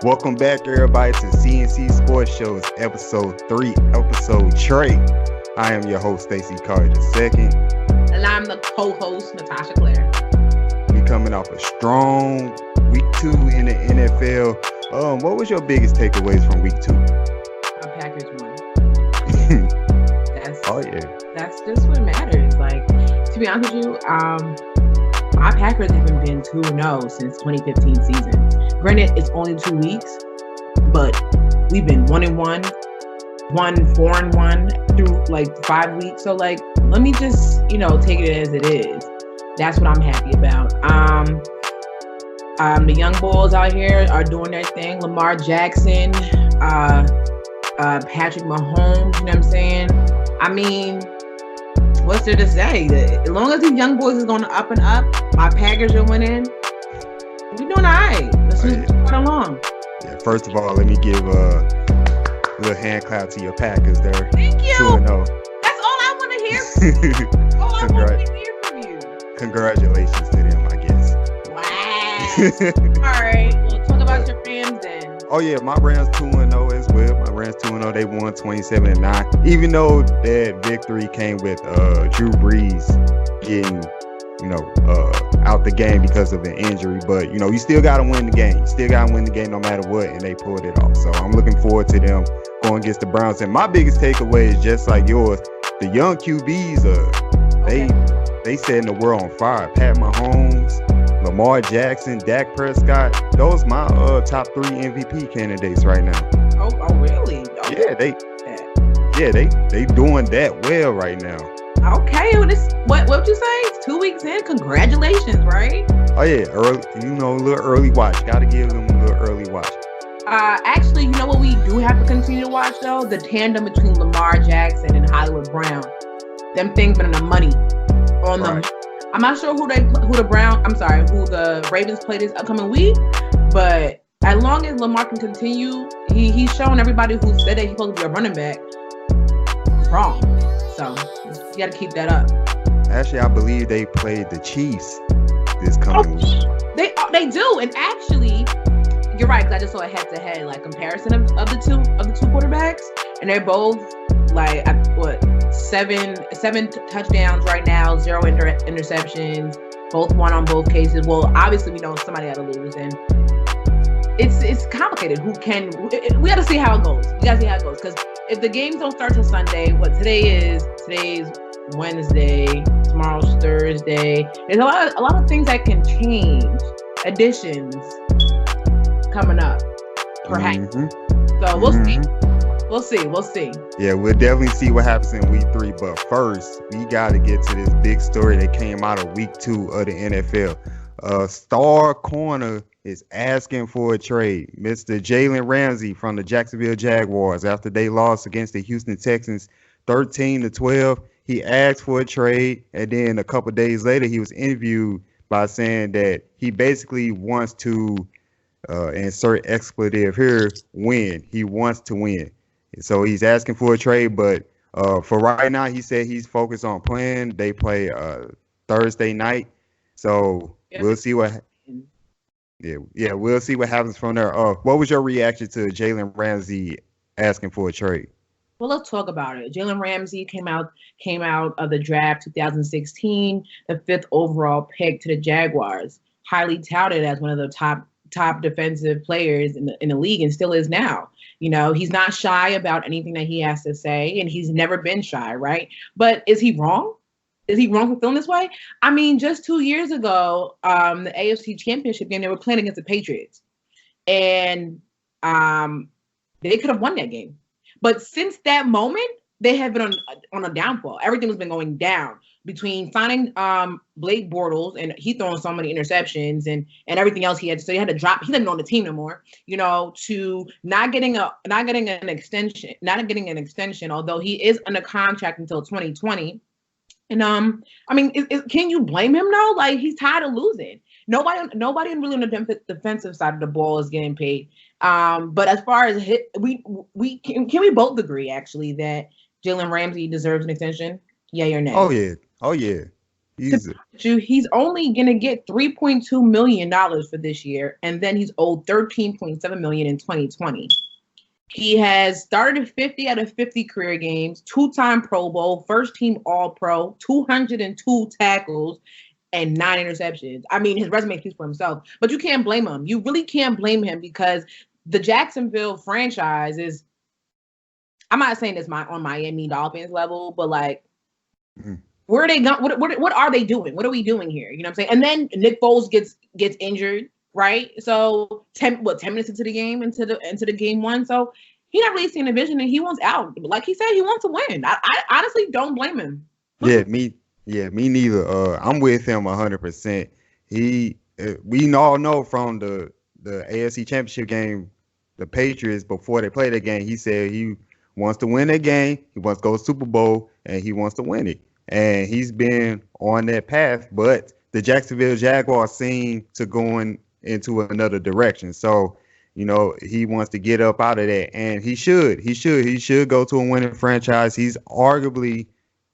Welcome back, everybody, to CNC Sports Show's episode 3, episode Trey. I am your host, Stacey Collier II. And I'm the co-host, Natasha Clare. We coming off a strong week 2 in the NFL. What was your biggest takeaways from week 2? Our Packers won. That's just what matters. Like, to be honest with you, our Packers haven't been 2-0 since 2015 season. Granted, it's only 2 weeks, but we've been 1-1, 4-1 through like 5 weeks. So like, let me just, take it as it is. That's what I'm happy about. The young bulls out here are doing their thing. Lamar Jackson, Patrick Mahomes, you know what I'm saying? I mean, what's there to say? As long as these young boys is going up and up, my Packers are winning. We're doing all right. Let's just put along. Yeah, first of all, let me give a little hand clap to your Packers there. Thank you. 2-0. That's all I want to hear from you. That's all I want to hear from you. Congratulations to them, I guess. Wow. All right. Well, talk about your Rams then. Oh, yeah. My Rams 2-0 as well. My Rams 2-0. They won 27-9. Even though that victory came with Drew Brees getting out the game because of an injury, but you still got to win the game. You still got to win the game no matter what, and they pulled it off. So I'm looking forward to them going against the Browns. And my biggest takeaway is just like yours. The young QBs they setting the world on fire. Pat Mahomes, Lamar Jackson, Dak Prescott. Those my top 3 MVP candidates right now. Oh really? Okay. Yeah, they doing that well right now. Okay, what would you say? It's 2 weeks in. Congratulations, right? Oh yeah, early. A little early watch. Got to give them a little early watch. Actually, you know what we do have to continue to watch though? The tandem between Lamar Jackson and Hollywood Brown. Them things been in the money on them. I'm not sure who the Ravens play this upcoming week, but as long as Lamar can continue, he's showing everybody who said that he's supposed to be a running back wrong. So you got to keep that up. Actually, I believe they played the Chiefs this coming week. They do, and actually, you're right. Because I just saw a head-to-head comparison of the two quarterbacks, and they're both like seven touchdowns right now, 0 interceptions. Both won on both cases. Well, obviously we know somebody got to lose, and it's complicated. We got to see how it goes. We got to see how it goes because if the games don't start till Sunday, today's Wednesday, tomorrow's Thursday. There's a lot of things that can change. Additions coming up, perhaps. Mm-hmm. So we'll see. Yeah, we'll definitely see what happens in week 3. But first, we got to get to this big story that came out of week 2 of the NFL. Star corner is asking for a trade. Mr. Jalen Ramsey from the Jacksonville Jaguars, after they lost against the Houston Texans 13-12, he asked for a trade, and then a couple days later, he was interviewed by saying that he basically wants to insert expletive here, win. He wants to win. So he's asking for a trade, but for right now, he said he's focused on playing. They play Thursday night, so we'll see what. Yeah, we'll see what happens from there. What was your reaction to Jalen Ramsey asking for a trade? Well, let's talk about it. Jalen Ramsey came out of the draft 2016, the 5th overall pick to the Jaguars, highly touted as one of the top defensive players in the league, and still is now. He's not shy about anything that he has to say, and he's never been shy, right? But is he wrong? Is he wrong for feeling this way? I mean, just 2 years ago, the AFC Championship game, they were playing against the Patriots, and they could have won that game. But since that moment, they have been on a downfall. Everything has been going down between signing Blake Bortles, and he throwing so many interceptions and everything else he had. So he had to drop. He didn't on the team no more. To not getting an extension, although he is under contract until 2020. And I mean, can you blame him though? Like, he's tired of losing. Nobody really on the defensive side of the ball is getting paid. But as far as we can we both agree actually that Jalen Ramsey deserves an extension? Yeah or no? Oh yeah. He's only gonna get $3.2 million for this year, and then he's owed $13.7 million in 2020. He has started 50 out of 50 career games, 2-time Pro Bowl, first team All Pro, 202 tackles, and 9 interceptions. I mean, his resume speaks for himself, but you can't blame him. You really can't blame him because the Jacksonville franchise is, I'm not saying it's on Miami Dolphins level, but like, where are they going? What are they doing? What are we doing here? You know what I'm saying? And then Nick Foles gets injured, right? So 10 minutes into the game, into the game one. So he's not really seeing the vision, and he wants out. Like he said, he wants to win. I honestly don't blame him. Me neither. I'm with him 100%. We all know from the AFC Championship game, the Patriots, before they play the game, he said he wants to win that game. He wants to go to Super Bowl, and he wants to win it. And he's been on that path, but the Jacksonville Jaguars seem to going into another direction. So, he wants to get up out of that, and he should go to a winning franchise. He's arguably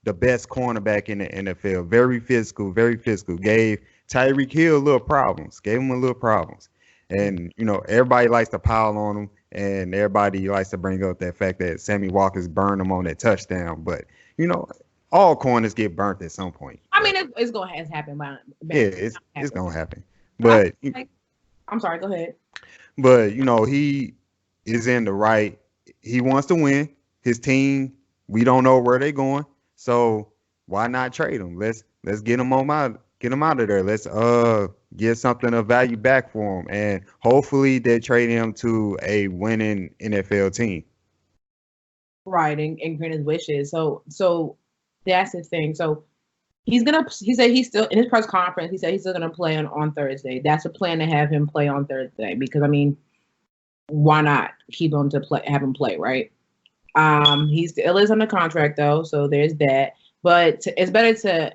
the best cornerback in the NFL. Very physical. Gave Tyreek Hill Gave him a little problems. And, everybody likes to pile on him, and everybody likes to bring up that fact that Sammy Walker's burned him on that touchdown. But, all corners get burnt at some point. I mean, it's going to happen. It's going to happen. But I'm sorry, go ahead. But, he is in the right. He wants to win. His team, we don't know where they're going. So why not trade him? Let's get him out of there. Let's get something of value back for him. And hopefully they trade him to a winning NFL team. Right, and grant his wishes. So that's the thing. So he said he's still in his press conference. He said he's still gonna play on Thursday. That's a plan to have him play on Thursday because I mean, why not have him play, right? He still is under contract though, so there's that. But it's better to,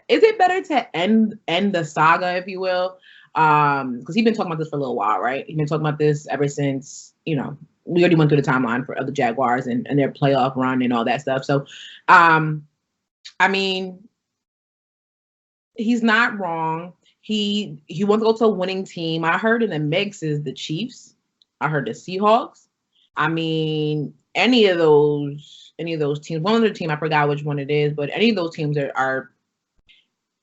is it better to end the saga, if you will? Because he's been talking about this for a little while, right? He's been talking about this ever since, we already went through the timeline of the Jaguars and their playoff run and all that stuff. So, I mean, he's not wrong. He wants to go to a winning team. I heard in the mix is the Chiefs. I heard the Seahawks. I mean, any of those teams. One other team, I forgot which one it is, but any of those teams are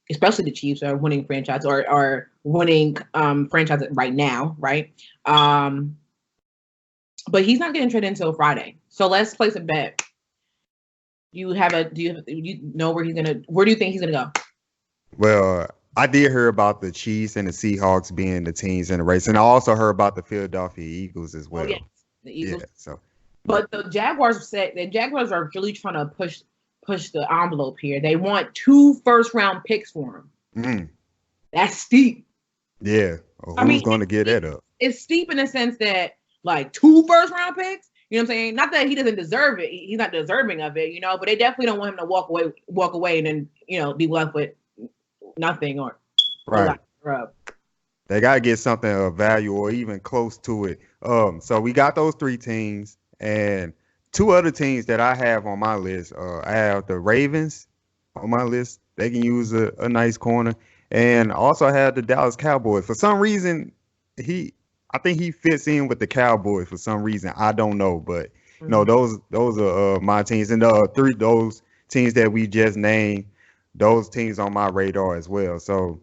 especially the Chiefs, are winning franchise or are winning franchise right now, right? But he's not getting traded until Friday. So let's place a bet. Do you know where do you think he's gonna go? Well, I did hear about the Chiefs and the Seahawks being the teams in the race, and I also heard about the Philadelphia Eagles as well. Oh, yes, the Eagles. Yeah, but the Jaguars are really trying to push the envelope here. They want 2 first-round picks for him. That's steep. Yeah. Well, who's going to get that up? It's steep in the sense that like 2 first-round picks. You know what I'm saying? Not that he doesn't deserve it. He's not deserving of it, but they definitely don't want him to walk away and then, be left with nothing or right. They got to get something of value or even close to it. So we got those 3 teams and 2 other teams that I have on my list. I have the Ravens on my list. They can use a nice corner. And also I have the Dallas Cowboys. For some reason, I think he fits in with the Cowboys for some reason. I don't know, but no, those are my teams, and those teams that we just named, those teams on my radar as well. So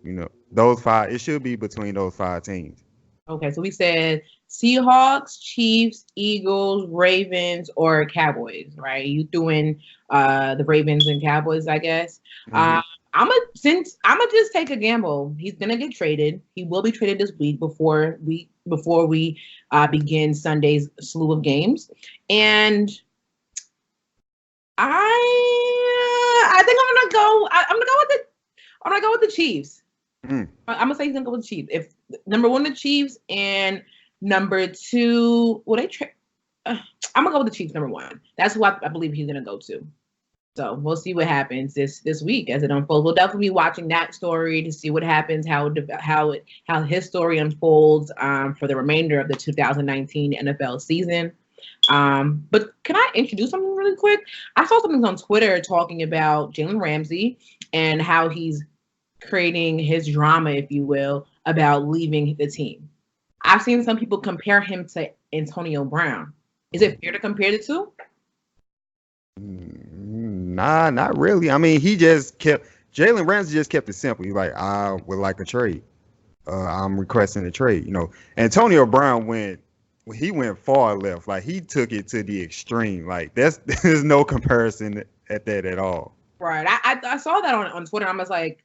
those 5, it should be between those 5 teams. Okay, so we said Seahawks, Chiefs, Eagles, Ravens, or Cowboys, right? You threw in the Ravens and Cowboys, I guess. I'm gonna just take a gamble. He's gonna get traded. He will be traded this week before we begin Sunday's slew of games, and I think I'm gonna go with the Chiefs. I'm gonna say he's gonna go with the Chiefs. If number 1 the Chiefs and number 2, I'm gonna go with the Chiefs. Number 1. That's who I believe he's gonna go to. So we'll see what happens this week as it unfolds. We'll definitely be watching that story to see what happens, how his story unfolds for the remainder of the 2019 NFL season. But can I introduce something really quick? I saw something on Twitter talking about Jalen Ramsey and how he's creating his drama, if you will, about leaving the team. I've seen some people compare him to Antonio Brown. Is it fair to compare the two? Nah, not really. I mean, Jalen Ramsey just kept it simple. He's like, I would like a trade. I'm requesting a trade. Antonio Brown went far left. Like he took it to the extreme. Like there's no comparison at that at all. Right. I saw that on Twitter. I was like,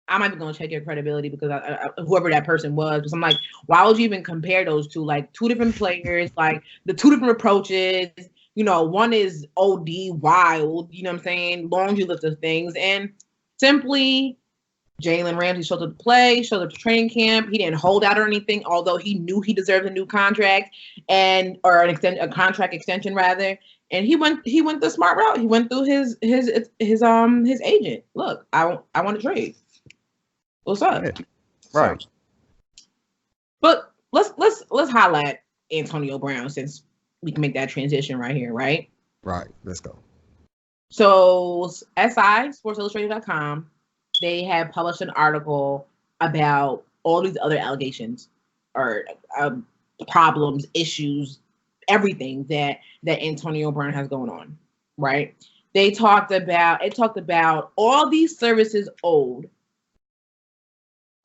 I might be going to check your credibility because whoever that person was. Because I'm like, why would you even compare those two? Like two different players, like the two different approaches. One is OD wild. You know what I'm saying? Laundry list of things, and simply Jalen Ramsey showed up to play, showed up to training camp. He didn't hold out or anything, although he knew he deserved a new contract or a contract extension rather. And he went the smart route. He went through his agent. Look, I want to trade. What's up? Yeah. Right. So, but let's highlight Antonio Brown since we can make that transition right here, right? Right. Let's go. So SI, SportsIllustrated.com, they have published an article about all these other allegations or problems, issues, everything that Antonio Brown has going on, right? It talked about all these services owed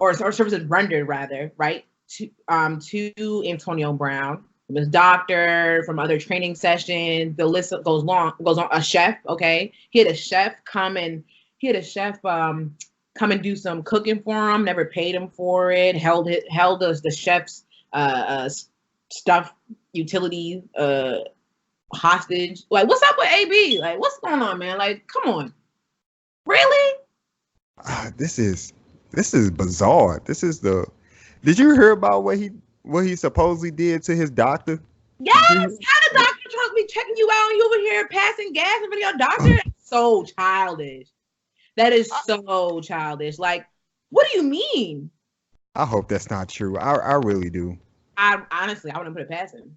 or services rendered rather, right, to Antonio Brown, from his doctor, from other training sessions. The list goes on. A chef, okay, he had a chef come and do some cooking for him. Never paid him for it. Held the chef's stuff, utilities hostage. Like, what's up with AB? Like, what's going on, man? Like, come on, really? This is bizarre. Did you hear about what he supposedly did to his doctor? Yes. How the doctor supposed to be checking you out and you over here passing gas in front of your doctor? That's so childish. That is so childish. Like, what do you mean? I hope that's not true. I really do. I wouldn't put it past him.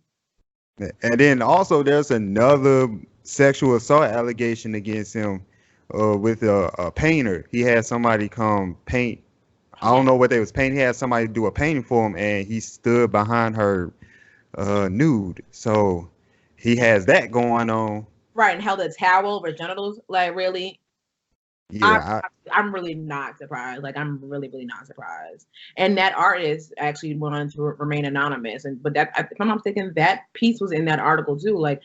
And then also there's another sexual assault allegation against him with a painter. He had somebody come paint. I don't know what they was painting. He had somebody do a painting for him, and he stood behind her nude. So he has that going on. Right, and held a towel over genitals. Like, really? Yeah, I'm really not surprised. Like, I'm really, really not surprised. And that artist actually wanted to remain anonymous. But that, if I'm not mistaken, that piece was in that article too. Like,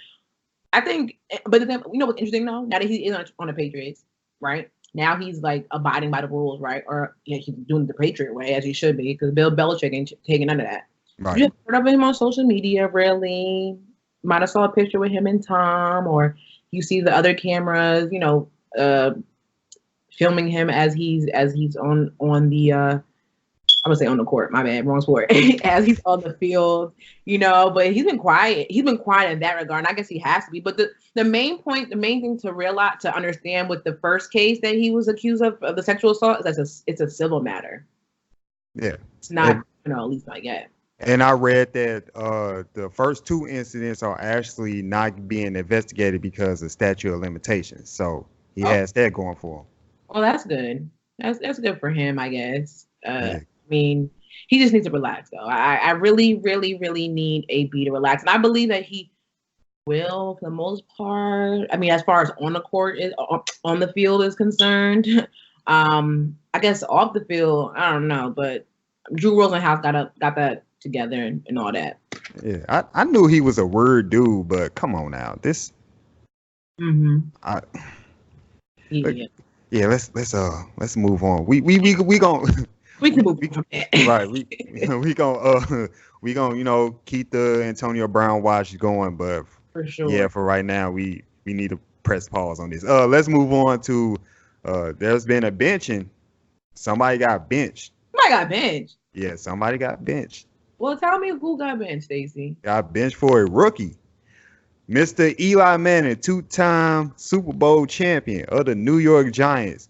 I think, but then, you know what's interesting though? Now that he is on the Patriots, right? Now he's like abiding by the rules, right? Or he's doing it the Patriot way, as he should be, because Bill Belichick ain't taking none of that. right. You just heard of him on social media, really? Might have saw a picture with him and Tom, or you see the other cameras, filming him as he's on the I would say on the court, my bad, wrong sport. As he's on the field, but he's been quiet. He's been quiet in that regard, and I guess he has to be. But the main thing to realize, to understand with the first case that he was accused of the sexual assault, is that it's a civil matter. Yeah. It's not, at least not yet. And I read that the first two incidents are actually not being investigated because of statute of limitations. So he has that going for him. Well, that's good. That's good for him, I guess. Yeah. I mean, he just needs to relax, though. I really, really, really need AB to relax. And I believe that he will, for the most part. I mean, as far as on the court, on the field is concerned. I guess off the field, I don't know. But Drew Rosenhaus got that together and all that. Yeah, I knew he was a word dude, but come on now. This... Mm-hmm. Yeah, let's move on. We gon' we can move on. Right. We gonna keep the Antonio Brown watch going, but for sure. Yeah, for right now we need to press pause on this. Let's move on to there's been a benching. Somebody got benched. Somebody got benched. Yeah, somebody got benched. Well, tell me who got benched, Stacey. Got benched for a rookie. Mr. Eli Manning, two-time Super Bowl champion of the New York Giants,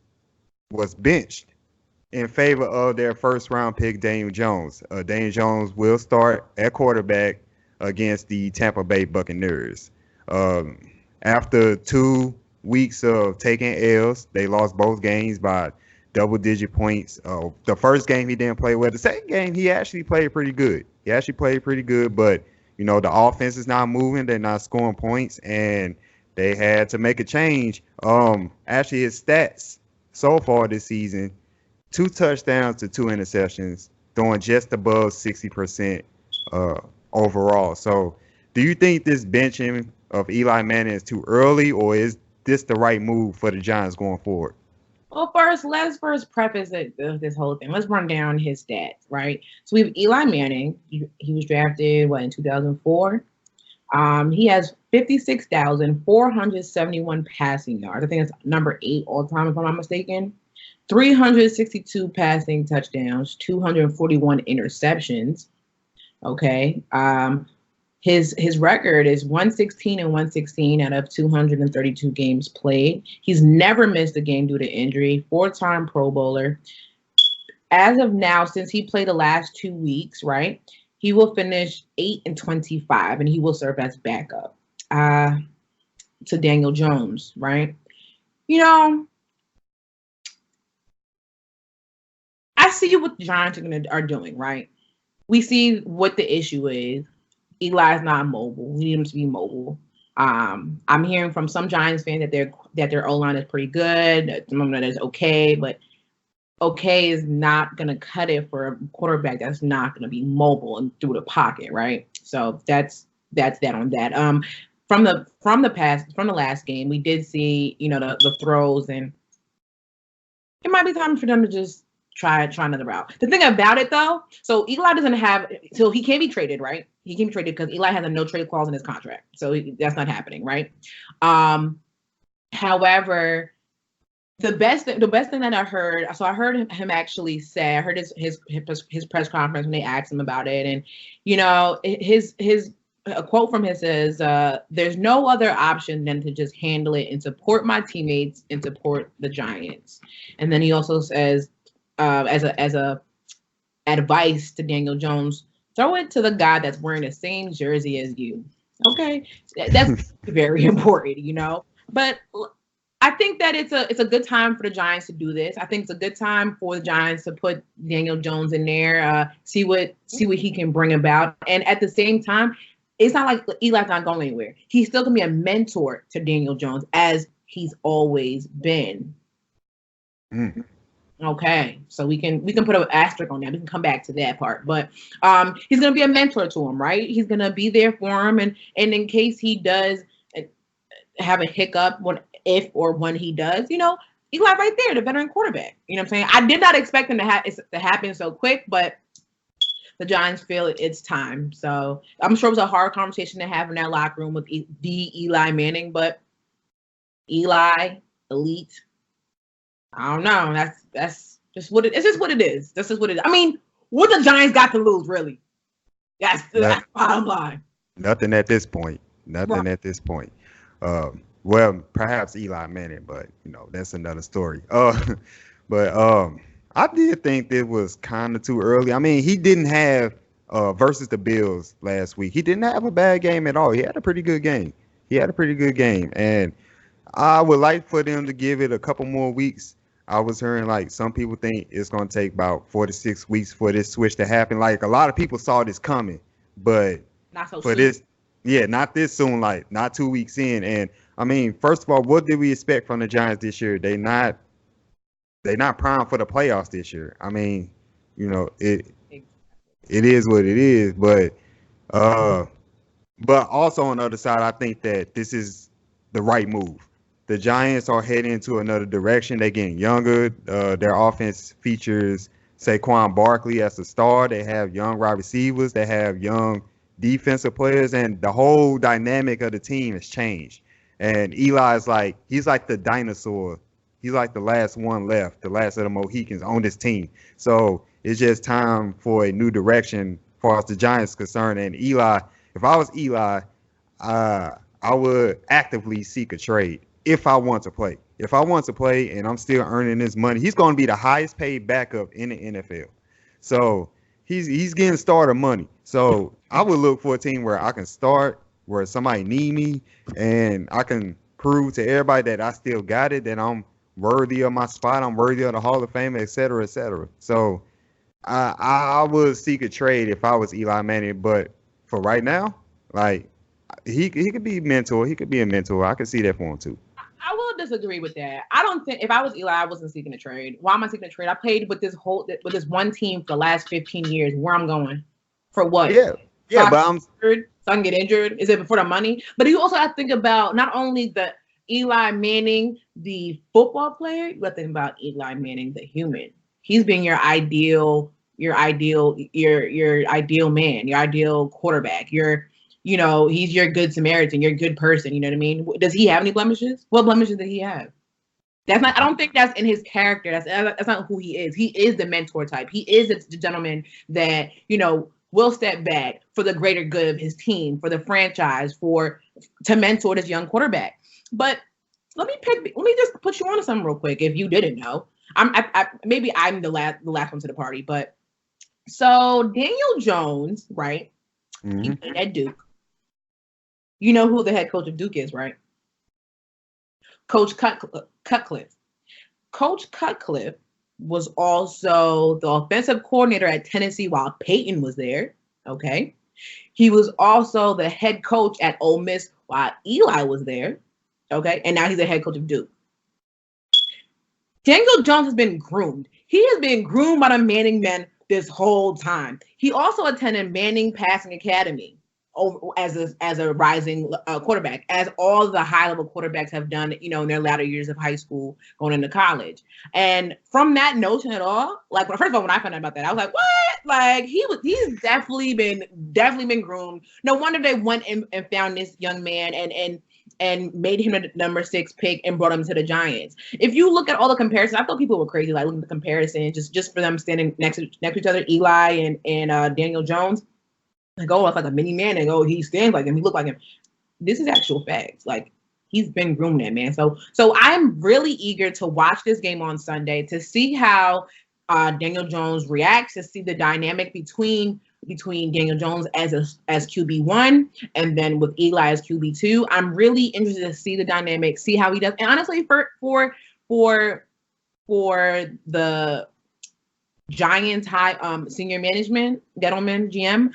was benched in favor of their first-round pick, Daniel Jones. Daniel Jones will start at quarterback against the Tampa Bay Buccaneers. After two weeks of taking L's. They lost both games by double-digit points. The first game he didn't play well. The second game he actually played pretty good. But the offense is not moving. They're not scoring points, and they had to make a change. Actually, his stats so far this season: 2 touchdowns to 2 interceptions, throwing just above 60% overall. So, do you think this benching of Eli Manning is too early, or is this the right move for the Giants going forward? Well, let's preface this whole thing. Let's run down his stats, right? So we have Eli Manning. He was drafted, in 2004? He has 56,471 passing yards. I think it's number 8 all time, if I'm not mistaken. 362 passing touchdowns, 241 interceptions. Okay. His record is 116-116 out of 232 games played. He's never missed a game due to injury. 4-time Pro Bowler. As of now, since he played the last 2 weeks, right, he will finish 8-25, and he will serve as backup to Daniel Jones, right? I see what the Giants are doing, right? We see what the issue is. Eli's not mobile. We need him to be mobile. I'm hearing from some Giants fans that their O-line is pretty good. Some of them that is okay, but okay is not going to cut it for a quarterback that's not going to be mobile and through the pocket, right? So that's that on that. From the last game, we did see the throws, and it might be time for them to just try another route. The thing about it, though, so Eli doesn't have, so he can't be traded, right? He can't be traded because Eli has a no trade clause in his contract, so that's not happening, right? However, the best thing that I heard, so I heard him actually say, I heard his press conference when they asked him about it, and his a quote from him says, "There's no other option than to just handle it and support my teammates and support the Giants." And then he also says, as a advice to Daniel Jones, throw it to the guy that's wearing the same jersey as you. Okay, that's very important, But I think that it's a good time for the Giants to do this. I think it's a good time for the Giants to put Daniel Jones in there, see what he can bring about, and at the same time, it's not like Eli's not going anywhere. He's still gonna be a mentor to Daniel Jones, as he's always been. Mm. Okay, so we can put an asterisk on that. We can come back to that part, but he's gonna be a mentor to him, right? He's gonna be there for him, and in case he does have a hiccup when he does, Eli right there, the veteran quarterback. You know what I'm saying? I did not expect him to happen so quick, but the Giants feel it's time. So I'm sure it was a hard conversation to have in that locker room with the Eli Manning, but Eli, elite. I don't know. That's just what it is. Just what it is. This is what it is. I mean, what the Giants got to lose, really? That's the bottom line. Nothing at this point. Nothing at this point. Well, perhaps Eli Manning, but that's another story. But I did think it was kind of too early. I mean, he didn't have versus the Bills last week. He didn't have a bad game at all. He had a pretty good game. And I would like for them to give it a couple more weeks. I was hearing like some people think it's going to take about 4 to 6 weeks for this switch to happen. Like a lot of people saw this coming, but not so for soon. this, not this soon. Like not 2 weeks in. And I mean, first of all, what did we expect from the Giants this year? They're not primed for the playoffs this year. I mean, it is what it is. But also on the other side, I think that this is the right move. The Giants are heading into another direction. They're getting younger. Their offense features Saquon Barkley as a star. They have young wide receivers. They have young defensive players, and the whole dynamic of the team has changed. And Eli's he's like the dinosaur. He's like the last one left, the last of the Mohicans on this team. So it's just time for a new direction as far as the Giants concerned. And Eli, if I was Eli, I would actively seek a trade if I want to play. If I want to play and I'm still earning this money, he's going to be the highest paid backup in the NFL. So he's getting starter money. So I would look for a team where I can start, where somebody need me, and I can prove to everybody that I still got it, that I'm worthy of my spot, I'm worthy of the Hall of Fame, et cetera, et cetera. So I would seek a trade if I was Eli Manning, but for right now, like he could be mentor, he could be a mentor. I could see that for him too. I will disagree with that. I don't think if I was Eli, I wasn't seeking a trade. Why am I seeking a trade? I played with this one team for the last 15 years. Where I'm going for what? Yeah, yeah, but so I can get injured. Is it for the money? But you also have to think about not only the Eli Manning, the football player. You have to think about Eli Manning, the human. He's being your ideal man, your ideal quarterback. He's your good Samaritan, your good person. You know what I mean? Does he have any blemishes? What blemishes did he have? That's not. I don't think that's in his character. That's not who he is. He is the mentor type. He is the gentleman that will step back for the greater good of his team, for the franchise, to mentor this young quarterback. But let me just put you on to something real quick. If you didn't know, maybe I'm the last one to the party. But so Daniel Jones, right? Mm-hmm. He played at Duke. You know who the head coach of Duke is, right? Coach Cutcliffe. Coach Cutcliffe was also the offensive coordinator at Tennessee while Peyton was there. Okay. He was also the head coach at Ole Miss while Eli was there. Okay. And now he's the head coach of Duke. Daniel Jones has been groomed. He has been groomed by the Manning men this whole time. He also attended Manning Passing Academy as a rising quarterback, as all the high-level quarterbacks have done, in their latter years of high school, going into college. And from that notion at all, like, first of all, when I found out about that, I was like, what? Like, he's definitely been groomed. No wonder they went and found this young man and made him the number 6 pick and brought him to the Giants. If you look at all the comparisons, I thought people were crazy, like looking at the comparisons, just for them standing next to each other, Eli and Daniel Jones. Like, oh, it's like a mini man, and oh, he stands like him, he looked like him. This is actual facts. Like, he's been groomed, that man. So I'm really eager to watch this game on Sunday to see how Daniel Jones reacts, to see the dynamic between Daniel Jones as QB1 and then with Eli as QB2. I'm really interested to see the dynamic, see how he does. And honestly, for the Giants high senior management, Gettleman GM,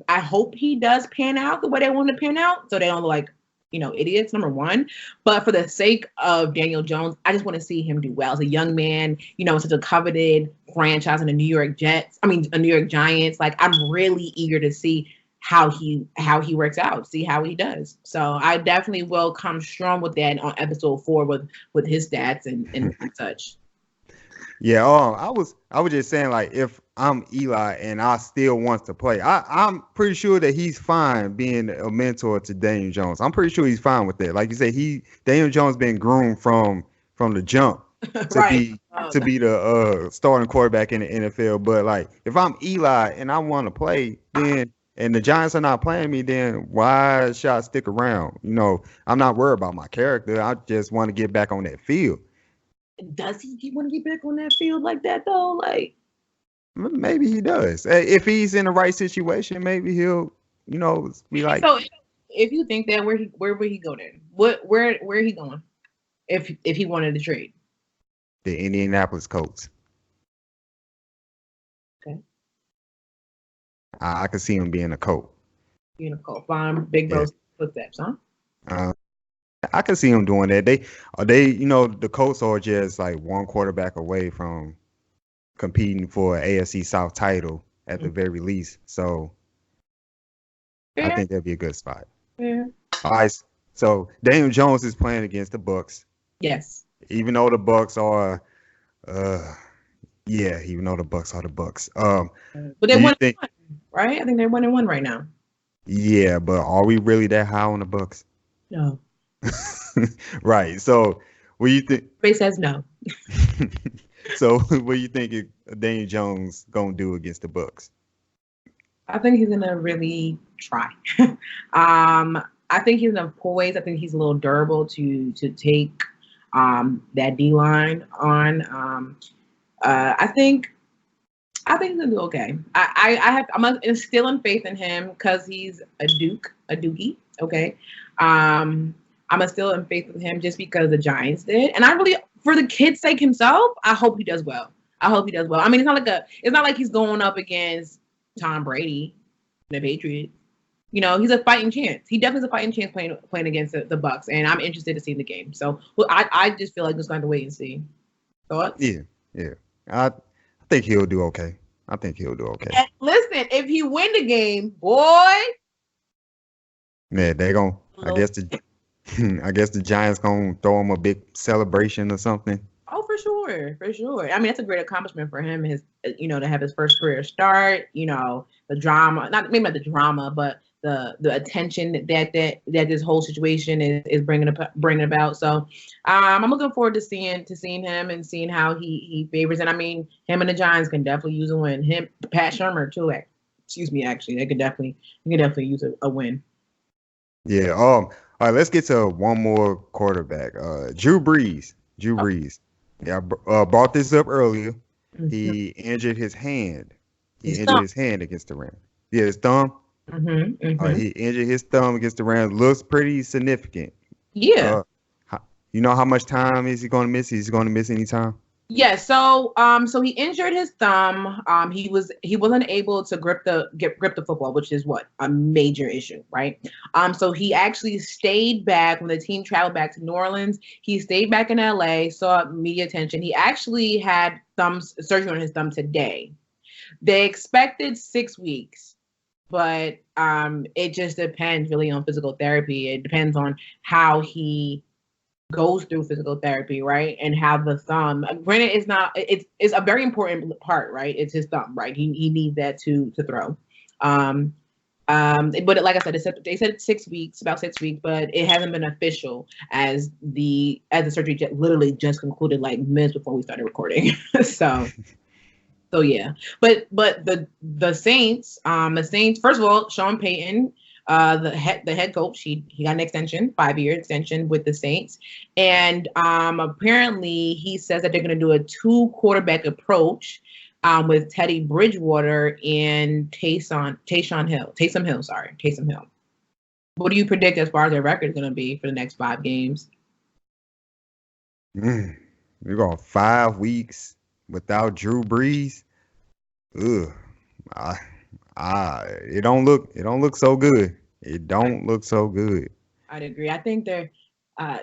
I hope he does pan out the way they want to pan out, so they don't look like idiots, number one. But for the sake of Daniel Jones, I just want to see him do well as a young man, such a coveted franchise in the New York Giants. Like, I'm really eager to see how he works out, see how he does. So I definitely will come strong with that on episode 4 with his stats and such. Yeah, I was just saying, like, if I'm Eli and I still want to play, I'm pretty sure that he's fine being a mentor to Daniel Jones. I'm pretty sure he's fine with that. Like you said, Daniel Jones been groomed from the jump to right. be the starting quarterback in the NFL. But like, if I'm Eli and I want to play, then and the Giants are not playing me, then why should I stick around? I'm not worried about my character. I just want to get back on that field. Does he want to get back on that field like that though? Like, maybe he does. If he's in the right situation, maybe he'll, be like. So, if you think that, where would he go then? Where he going? If he wanted to trade, the Indianapolis Colts. Okay. I could see him being a Colt. Being a Colt, farm big bros footsteps, huh? I can see him doing that. The Colts are just like one quarterback away from competing for an AFC South title at the very least. So I think that'd be a good spot. Yeah. All right. So Daniel Jones is playing against the Bucs. Yes. Even though the Bucs are, even though the Bucs are the Bucs. But they won, right? I think they're 1-1 right now. Yeah, but are we really that high on the Bucs? No. Right. So, what do you think? Ray says no. So, what do you think Daniel Jones gonna do against the Bucs? I think he's gonna really try. I think he's enough poise. I think he's a little durable to take that D line on. I think he's gonna do okay. I'm instilling faith in him because he's a Dookie. Okay. I'm still in faith with him just because the Giants did. And I really, for the kid's sake himself, I hope he does well. I hope he does well. I mean, it's not like he's going up against Tom Brady, the Patriots. You know, he's a fighting chance. He definitely is a fighting chance playing against the Bucks, and I'm interested to see the game. So, well, I just feel like we're just going to wait and see. Thoughts? Yeah. I think he'll do okay. I think he'll do okay. And listen, if he win the game, boy. Yeah, they gonna. I guess the Giants gonna throw him a big celebration or something. Oh, for sure. I mean, that's a great accomplishment for him. To have his first career start. You know, the drama, not the drama, but the attention that this whole situation is bringing about. So, I'm looking forward to seeing him and seeing how he favors. And I mean, him and the Giants can definitely use a win. Him, Pat Shurmur too. Actually, they could definitely use a win. Yeah. All right. Let's get to one more quarterback. Drew Brees. Yeah, I brought this up earlier. Mm-hmm. He injured his hand. His hand against the Rams. Yeah, his thumb. Mm-hmm. He injured his thumb against the Rams. Looks pretty significant. Yeah. You know how much time is he going to miss? Is he going to miss any time? Yeah. So he injured his thumb. He wasn't able to grip the football, which is a major issue, right? So he actually stayed back when the team traveled back to New Orleans. He stayed back in LA, saw media attention. He actually had surgery on his thumb today. They expected 6 weeks. But it just depends really on physical therapy. It depends on how he goes through physical therapy, right? And how the thumb. Granted, it's a very important part, right? It's his thumb, right? He needs that to throw. But like I said, they said 6 weeks, about 6 weeks, but it hasn't been official as the surgery literally just concluded like minutes before we started recording. So yeah, but the Saints, first of all, Sean Payton, the head coach, he got an extension, 5-year extension with the Saints, and apparently he says that they're going to do a 2-quarterback approach with Teddy Bridgewater and Taysom Hill. What do you predict as far as their record is going to be for the next 5 games? We're going 5 weeks without Drew Brees. Ugh. It don't look so good. It don't look so good. I'd agree. I think they're I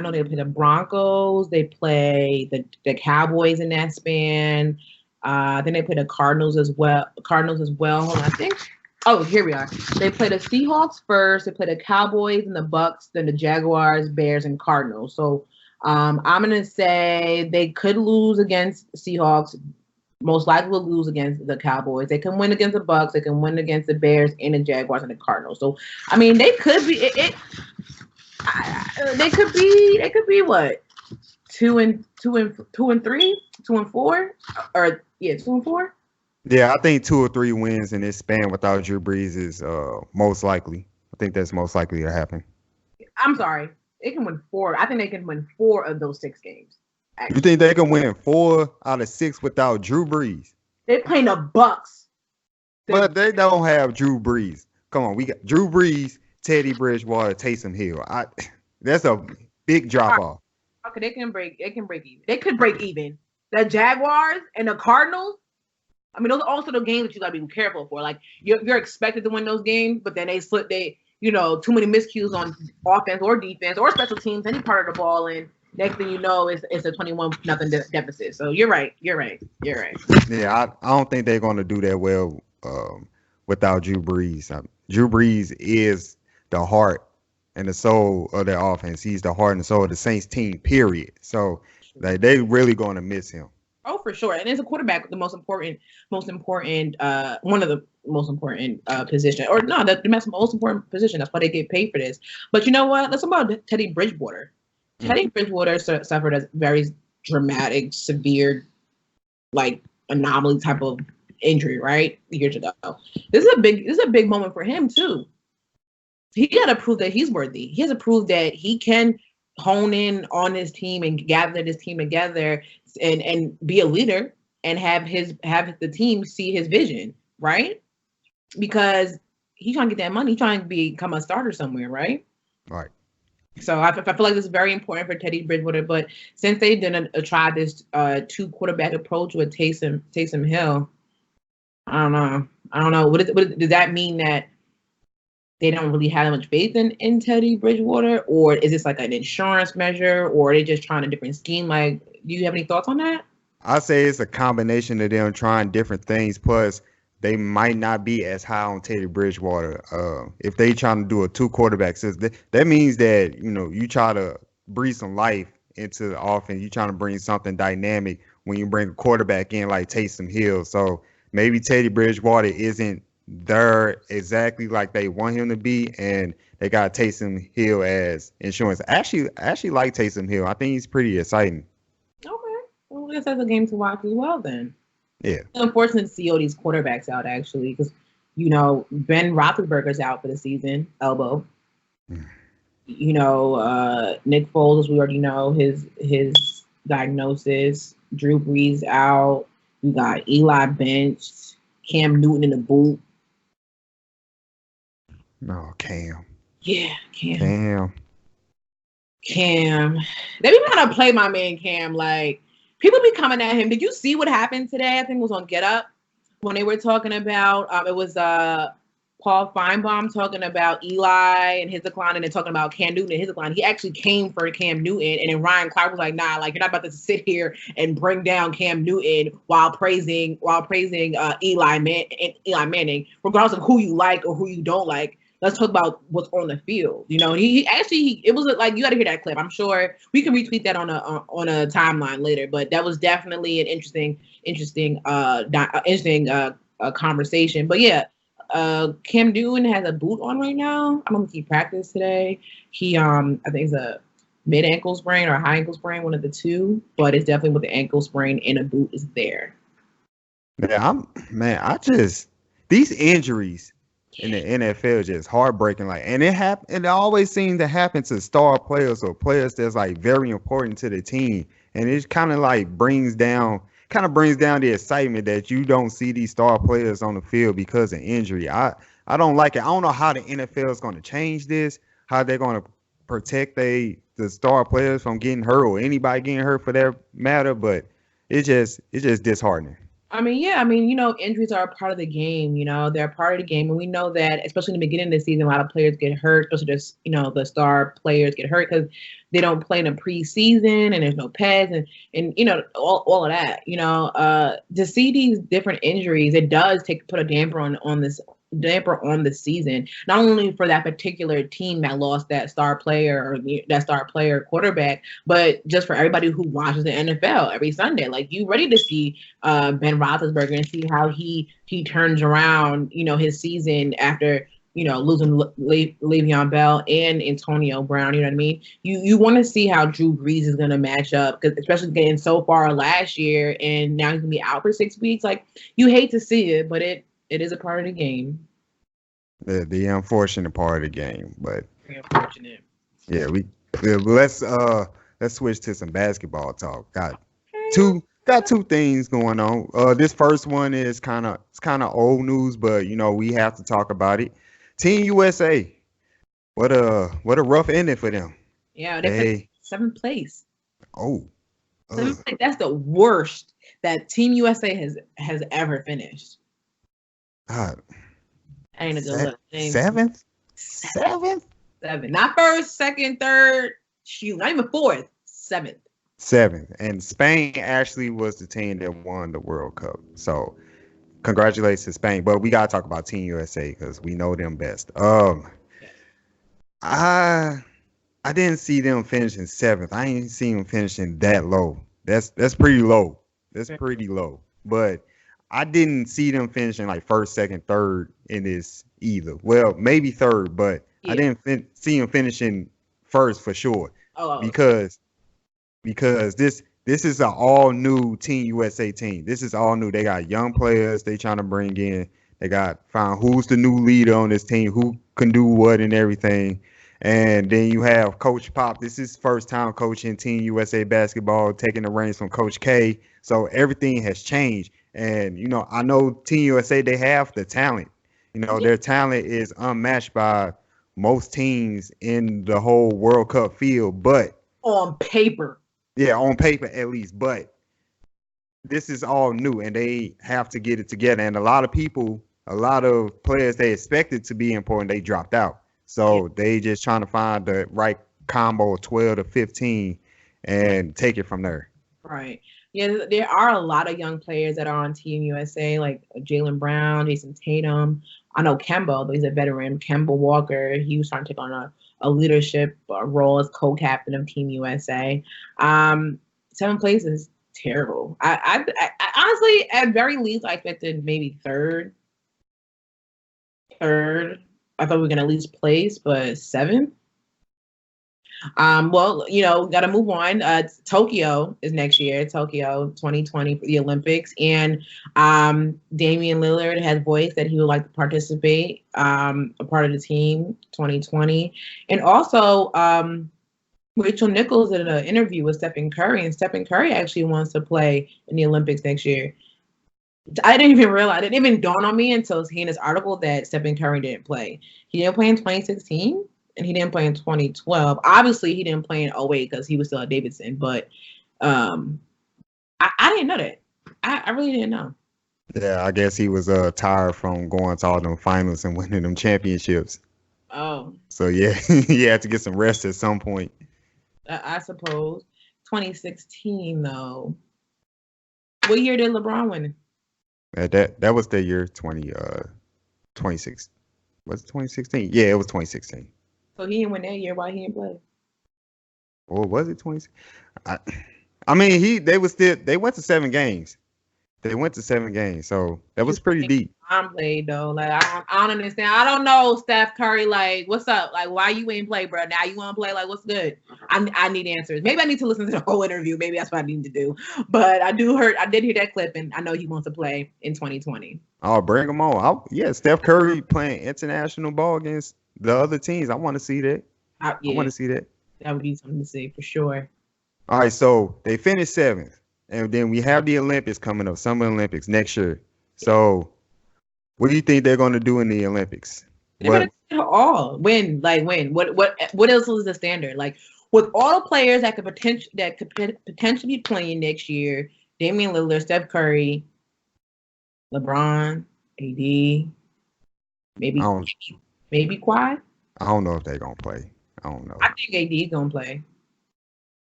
know they play the Broncos, they play the Cowboys in that span. Then they play the Cardinals as well. Hold on, I think. Oh, here we are. They play the Seahawks first, they play the Cowboys and the Bucks, then the Jaguars, Bears, and Cardinals. So I'm going to say they could lose against Seahawks, most likely will lose against the Cowboys. They can win against the Bucks. They can win against the Bears and the Jaguars and the Cardinals. So, I mean, they could be they could be what? 2 and 3, 2 and 4, or 2 and 4. Yeah, I think 2 or 3 wins in this span without Drew Brees is most likely. I think that's most likely to happen. I'm sorry. They can win 4. I think they can win 4 of those 6 games. Actually. You think they can win 4 out of 6 without Drew Brees? They're playing the Bucks. But they don't have Drew Brees. Come on, we got Drew Brees, Teddy Bridgewater, Taysom Hill. That's a big drop off. Okay, they can break even. They could break even. The Jaguars and the Cardinals. I mean, those are also the games that you gotta be careful for. Like you're expected to win those games, but then too many miscues on offense or defense or special teams, any part of the ball, and next thing you know, it's a 21-0 deficit. So you're right. Yeah, I don't think they're going to do that well without Drew Brees. Drew Brees is the heart and the soul of their offense. He's the heart and the soul of the Saints team, period. So they really going to miss him. Oh, for sure. And as a quarterback, the most important, one of the most important position, or no, the most important position. That's why they get paid for this. But you know what? Let's talk about Teddy Bridgewater. Teddy Bridgewater suffered a very dramatic, severe, anomaly type of injury, right? Years ago. This is a big moment for him too. He got to prove that he's worthy. He has to prove that he can hone in on his team and gather this team together and be a leader and have the team see his vision, right? Because he's trying to get that money. He's trying to become a starter somewhere, right? Right. So I feel like this is very important for Teddy Bridgewater. But since they didn't try this 2 quarterback approach with Taysom Hill, I don't know. Does that mean that they don't really have that much faith in Teddy Bridgewater, or is this like an insurance measure, or are they just trying a different scheme? Like, do you have any thoughts on that? I say it's a combination of them trying different things. Plus, they might not be as high on Teddy Bridgewater. If they trying to do a 2 quarterback system, that means that you try to breathe some life into the offense. You trying to bring something dynamic when you bring a quarterback in like Taysom Hill. So maybe Teddy Bridgewater isn't there exactly like they want him to be, and they got Taysom Hill as insurance. I actually like Taysom Hill. I think he's pretty exciting. Okay, well, I guess that's a game to watch as well then. Yeah. It's unfortunate to see all these quarterbacks out actually, because Ben Roethlisberger's out for the season, elbow. Nick Foles, as we already know, his diagnosis. Drew Brees out. You got Eli benched. Cam Newton in the boot. No, Cam. Yeah, Cam. They be trying to play my man Cam. Like, people be coming at him. Did you see what happened today? I think it was on Get Up when they were talking about it was Paul Feinbaum talking about Eli and his decline, and then talking about Cam Newton and his decline. He actually came for Cam Newton, and then Ryan Clark was like, "Nah, like, you're not about to sit here and bring down Cam Newton while praising Eli Manning, regardless of who you like or who you don't like. Let's talk about what's on the field." It was like, you got to hear that clip. I'm sure we can retweet that on a timeline later, but that was definitely an interesting conversation. But yeah, Cam Newton has a boot on right now. I don't think he practiced today. He I think it's a mid ankle sprain or a high ankle sprain, one of the two, but it's definitely with the ankle sprain and a boot is there. Yeah, these injuries in the NFL just heartbreaking. Like, and it always seems to happen to star players or players that's like very important to the team, and it kind of like brings down the excitement that you don't see these star players on the field because of injury. I don't like it. I don't know how the NFL is going to change this, how they're going to protect the star players from getting hurt or anybody getting hurt for that matter, but it's just disheartening. Injuries are a part of the game. They're a part of the game, and we know that, especially in the beginning of the season, a lot of players get hurt, especially just the star players get hurt because they don't play in the preseason and there's no pads and all of that. To see these different injuries, it does put a damper on the season, not only for that particular team that lost that star player or that star player quarterback, but just for everybody who watches the NFL every Sunday. Like, you ready to see Ben Roethlisberger and see how he turns around, his season after losing Le'Veon Bell and Antonio Brown. You know what I mean? You want to see how Drew Brees is going to match up, because especially getting so far last year and now he's going to be out for 6 weeks. Like, you hate to see it, but it is a part of the game. The unfortunate part of the game, but very unfortunate. Yeah, let's switch to some basketball talk. Got two things going on. This first one is kind of old news, but we have to talk about it. Team USA, what a rough ending for them. Yeah, they 7th place. Oh, 7th place. That's the worst that Team USA has ever finished. God. Ain't a good look. 7th? 7th? 7th. Not first, second, third. Shoot, not even 4th. 7th. 7th. And Spain actually was the team that won the World Cup. So congratulations to Spain. But we gotta talk about Team USA because we know them best. I didn't see them finishing 7th. I ain't seen them finishing that low. That's pretty low. That's pretty low. But I didn't see them finishing like first, second, third in this either. Well, maybe third, but yeah. I didn't see them finishing first for sure. Because this is an all new Team USA team. This is all new. They got young players they trying to bring in. They got find who's the new leader on this team, who can do what and everything. And then you have Coach Pop. This is first time coaching Team USA basketball, taking the reins from Coach K. So everything has changed. And, I know Team USA, they have the talent. You know, their talent is unmatched by most teams in the whole World Cup field, but on paper. Yeah, on paper at least, but this is all new and they have to get it together. And a lot of players they expected to be important, they dropped out. So they just trying to find the right combo of 12 to 15 and take it from there. Right. Yeah, there are a lot of young players that are on Team USA, like Jalen Brown, Jason Tatum. I know Kemba, though he's a veteran. Kemba Walker, he was trying to take on a leadership role as co-captain of Team USA. 7th place is terrible. I honestly, at very least, I expected maybe third. I thought we were gonna at least place, but 7th. Well, you know, got to move on. Tokyo is next year, Tokyo 2020 for the Olympics. And Damian Lillard has voiced that he would like to participate, a part of the team 2020. And also, Rachel Nichols did an interview with Stephen Curry, and Stephen Curry actually wants to play in the Olympics next year. I didn't even realize, it didn't even dawn on me until seeing this article that Stephen Curry didn't play. He didn't play in 2016. And he didn't play in 2012. Obviously, he didn't play in 08 because he was still at Davidson. But I didn't know that. I really didn't know. Yeah, I guess he was tired from going to all them finals and winning them championships. Oh. So, yeah, he had to get some rest at some point. I suppose. 2016, though. What year did LeBron win? That was the year 26. Was it 2016? Yeah, it was 2016. So he didn't win that year. Why he didn't play? Or was it 20? I mean, they went to 7 games. They went to 7 games, so that was pretty deep. I'm played though. Like I don't understand. I don't know, Steph Curry. Like, what's up? Like, why you ain't play, bro? Now you want to play? Like, what's good? I need answers. Maybe I need to listen to the whole interview. Maybe that's what I need to do. But I did hear that clip, and I know he wants to play in 2020. Oh, bring him on! Steph Curry playing international ball against the other teams. I want to see that. I want to see that. That would be something to see for sure. All right, so they finished 7th, and then we have the Olympics coming up, Summer Olympics next year. So, what do you think they're going to do in the Olympics? They're going to all win. Like win. What else is the standard? Like with all the players that could potentially be playing next year, Damian Lillard, Steph Curry, LeBron, AD, maybe Kawhi. I don't know if they're gonna play. I don't know. I think AD's gonna play.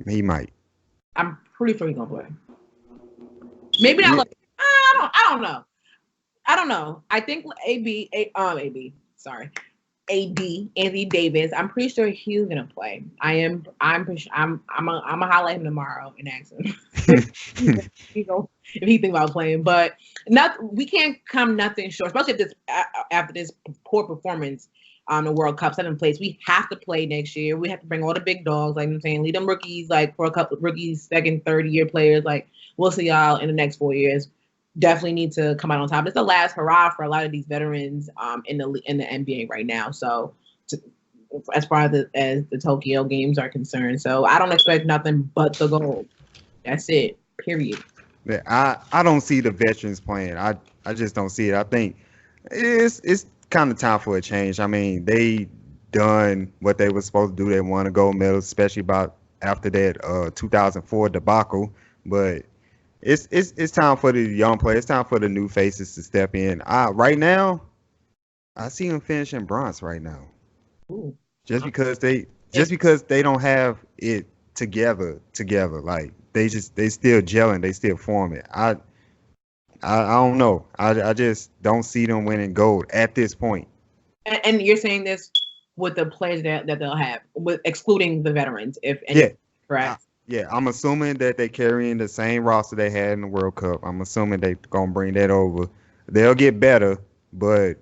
He might. I'm pretty sure he's gonna play. Maybe not. I don't know. I don't know. I think Anthony Davis. I'm pretty sure he's gonna play. I'm gonna highlight him tomorrow and ask him if he think about playing. But we can't come nothing short, especially after this poor performance on the World Cup, 7th place. We have to play next year. We have to bring all the big dogs, like I'm saying, lead them rookies, like for a couple of rookies, 2nd, 3rd year players. Like we'll see y'all in the next 4 years. Definitely need to come out on top. It's the last hurrah for a lot of these veterans in the NBA right now. So as far as the Tokyo games are concerned, so I don't expect nothing but the gold. That's it. Period. Yeah, I don't see the veterans playing. I just don't see it. I think it's kind of time for a change. I mean, they done what they were supposed to do. They won a gold medal, especially after that 2004 debacle. But it's time for the young players. It's time for the new faces to step in. Right now, I see them finishing bronze right now. Ooh. Just because they don't have it together. Like they still gelling, they still forming. I don't know. I just don't see them winning gold at this point. And you're saying this with the players that they'll have, with excluding the veterans, if any, yeah, correct? Yeah, I'm assuming that they carrying the same roster they had in the World Cup. I'm assuming they're gonna bring that over. They'll get better, but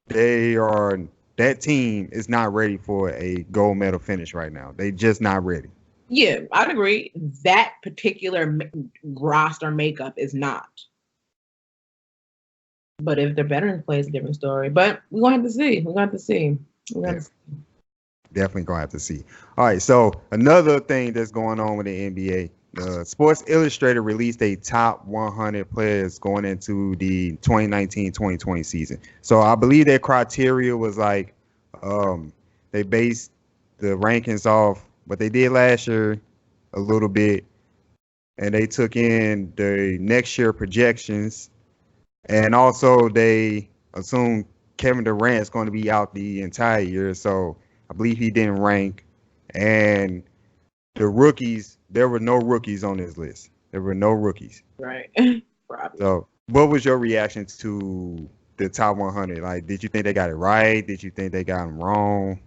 that team is not ready for a gold medal finish right now. They just not ready. Yeah, I'd agree. That particular roster makeup is not. But if the veterans play, it's a different story. But we're gonna have to see. Definitely gonna have to see. All right, so another thing that's going on with the NBA, Sports Illustrated released a top 100 players going into the 2019-2020 season. So I believe their criteria was like they based the rankings off what they did last year a little bit, and they took in the next year projections, and also they assumed Kevin Durant's going to be out the entire year. So I believe he didn't rank, and the rookies, there were no rookies on this list. There were no rookies. Right. Probably. So what was your reaction to the top 100? Like, did you think they got it right? Did you think they got them wrong?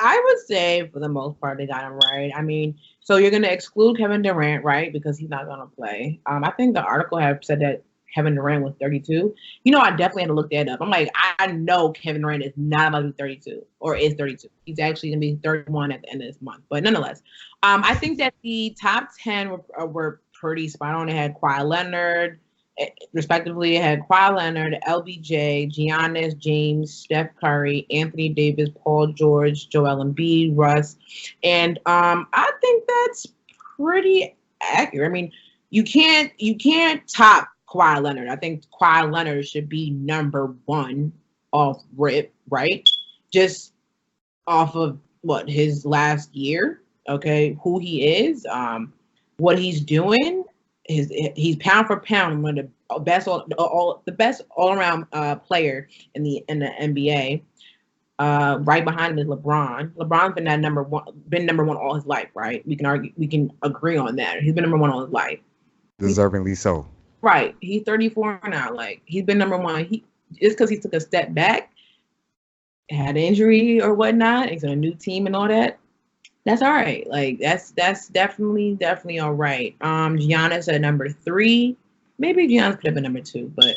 I would say for the most part they got him right. I mean, so you're going to exclude Kevin Durant, right? Because he's not going to play. I think the article had said that Kevin Durant was 32. You know, I definitely had to look that up. I'm like, I know Kevin Durant is not about to be 32 or is 32. He's actually going to be 31 at the end of this month. But nonetheless, I think that the top 10 were pretty spot on. They had Kawhi Leonard, respectively. It had Kawhi Leonard, LBJ, Giannis, James, Steph Curry, Anthony Davis, Paul George, Joel Embiid, Russ. And I think that's pretty accurate. I mean, you can't top Kawhi Leonard. I think Kawhi Leonard should be number one off rip, right? Just off of what his last year, okay, who he is, what he's doing. He's pound for pound one of the best all around player in the NBA. Right behind him is LeBron. LeBron's been number one all his life, right? We can agree on that. He's been number one all his life. Deservingly so. Right. He's 34 now. Like, he's been number one. Just because he took a step back, had injury or whatnot, he's on a new team and all that. That's all right. Like, that's definitely all right. Giannis at number 3. Maybe Giannis could have been number 2, but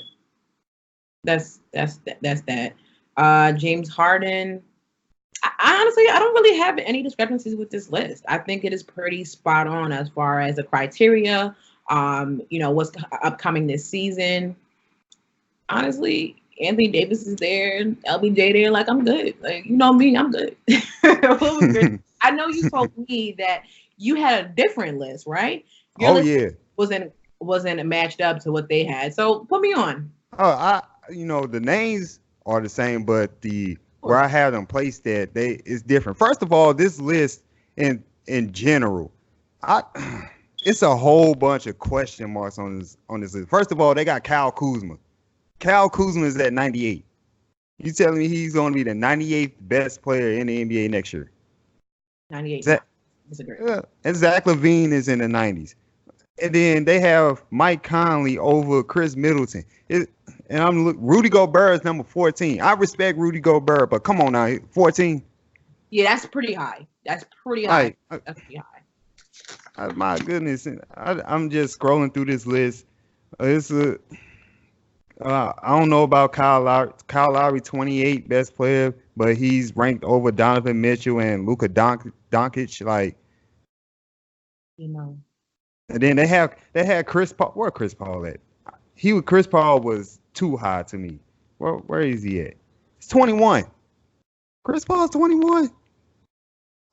that's that. James Harden. Honestly, I don't really have any discrepancies with this list. I think it is pretty spot on as far as the criteria. What's upcoming this season. Honestly, Anthony Davis is there, LBJ there. Like, I'm good. Like, you know me, I'm good. I know you told me that you had a different list, right? Your list wasn't matched up to what they had. So put me on. The names are the same, but where I have them placed at is different. First of all, this list in general, it's a whole bunch of question marks on this list. First of all, they got Kyle Kuzma. Kyle Kuzma is at 98. You telling me he's going to be the 98th best player in the NBA next year? 98. Disagree. And Zach LaVine is in the 90s. And then they have Mike Conley over Chris Middleton. Rudy Gobert is number 14. I respect Rudy Gobert, but come on now, 14. Yeah, that's pretty high. That's pretty high. That's pretty high. My goodness, I'm just scrolling through this list. I don't know about Kyle Lowry. Kyle Lowry, 28 best player, but he's ranked over Donovan Mitchell and Luka Doncic. Like, And then they had Chris Paul. Where Chris Paul at? Chris Paul was too high to me. Where is he at? It's 21. Chris Paul's 21